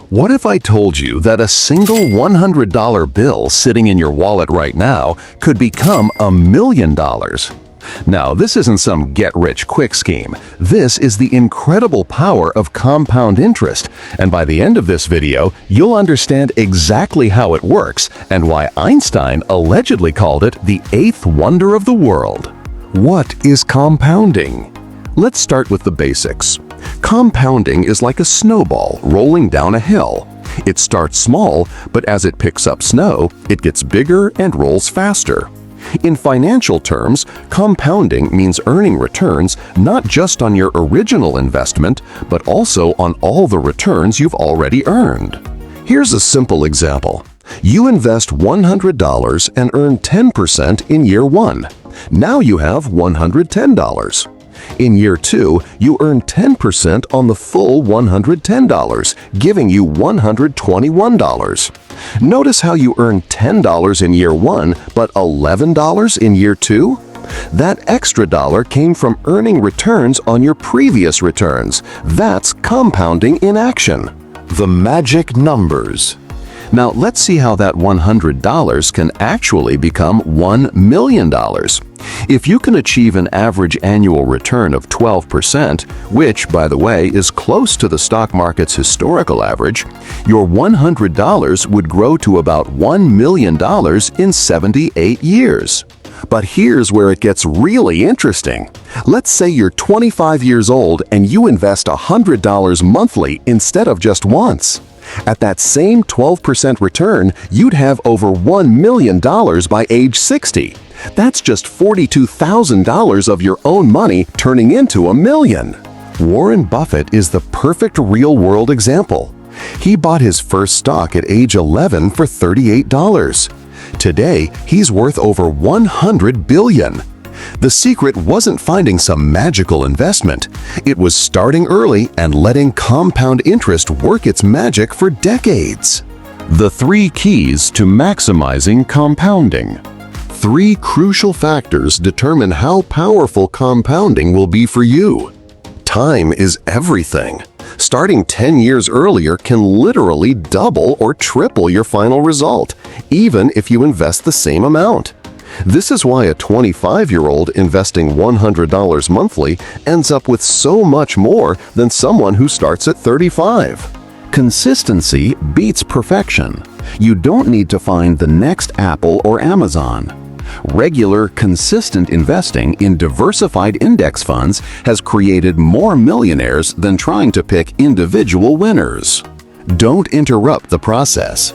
What if I told you that a single $100 bill sitting in your wallet right now could become $1,000,000? Now, this isn't some get-rich-quick scheme. This is the incredible power of compound interest, and by the end of this video, you'll understand exactly how it works and why Einstein allegedly called it the eighth wonder of the world. What is compounding? Let's start with the basics. Compounding is like a snowball rolling down a hill. It starts small, but as it picks up snow, it gets bigger and rolls faster. In financial terms, compounding means earning returns not just on your original investment, but also on all the returns you've already earned. Here's a simple example. You invest $100 and earn 10% in year 1. Now you have $110. In year 2, you earn 10% on the full $110, giving you $121. Notice how you earn $10 in year 1, but $11 in year 2? That extra dollar came from earning returns on your previous returns. That's compounding in action. The magic numbers. Now let's see how that $100 can actually become $1 million. If you can achieve an average annual return of 12%, which, by the way, is close to the stock market's historical average, your $100 would grow to about $1 million in 78 years. But here's where it gets really interesting. Let's say you're 25 years old and you invest $100 monthly instead of just once. At that same 12% return, you'd have over $1 million by age 60. That's just $42,000 of your own money turning into $1 million. Warren Buffett is the perfect real-world example. He bought his first stock at age 11 for $38. Today, he's worth over $100 billion. The secret wasn't finding some magical investment. It was starting early and letting compound interest work its magic for decades. The 3 keys to maximizing compounding. 3 crucial factors determine how powerful compounding will be for you. Time is everything. Starting 10 years earlier can literally double or triple your final result, even if you invest the same amount. This is why a 25-year-old investing $100 monthly ends up with so much more than someone who starts at 35. Consistency beats perfection. You don't need to find the next Apple or Amazon. Regular, consistent investing in diversified index funds has created more millionaires than trying to pick individual winners. Don't interrupt the process.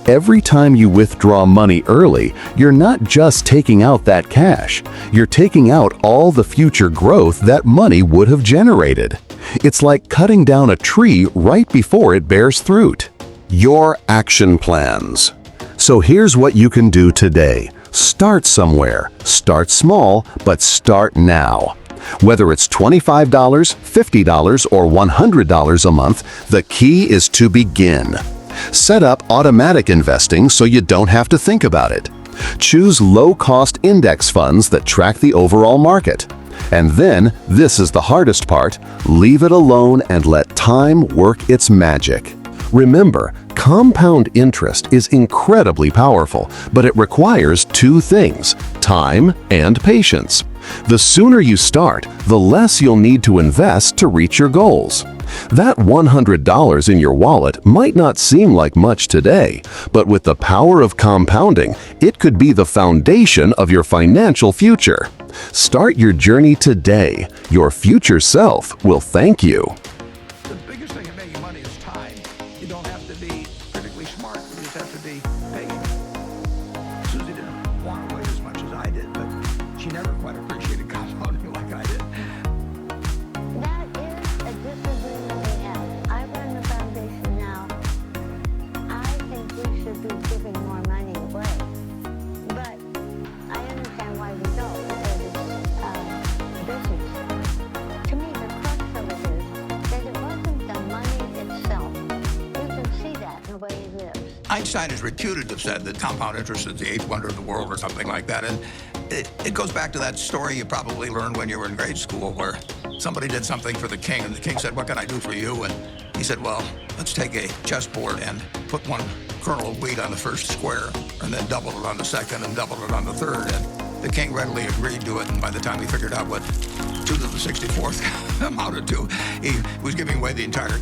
Every time you withdraw money early, you're not just taking out that cash. You're taking out all the future growth that money would have generated. It's like cutting down a tree right before it bears fruit. Your action plans. So here's what you can do today. Start somewhere. Start small, but start now. Whether it's $25, $50, or $100 a month, the key is to begin. Set up automatic investing so you don't have to think about it. Choose low-cost index funds that track the overall market. And then, this is the hardest part, leave it alone and let time work its magic. Remember, compound interest is incredibly powerful, but it requires 2 things: time and patience. The sooner you start, the less you'll need to invest to reach your goals. That $100 in your wallet might not seem like much today, but with the power of compounding, it could be the foundation of your financial future. Start your journey today. Your future self will thank you. The biggest thing in making money is time. You don't have to be critically smart, you just have to be patient. Susie didn't want to wait as much as I did, but she never quite appreciated compounding like I did. That is a disagreement we have. I've learned the foundation now. I think we should be giving more money away. But I understand why we don't, because it's business. To me, the crux of it is that it wasn't the money itself. You can see that in the way he lives. Einstein is reputed to have said that compound interest is the eighth wonder of the world or something like that. And it goes back to that story you probably learned when you were in grade school where somebody did something for the king and the king said, "What can I do for you?" And He said, well, let's take a chessboard and put one kernel of wheat on the first square, and then double it on the second, and double it on the third. And the king readily agreed to it, and by the time he figured out what 2 to the 64th amounted to, he was giving away the entire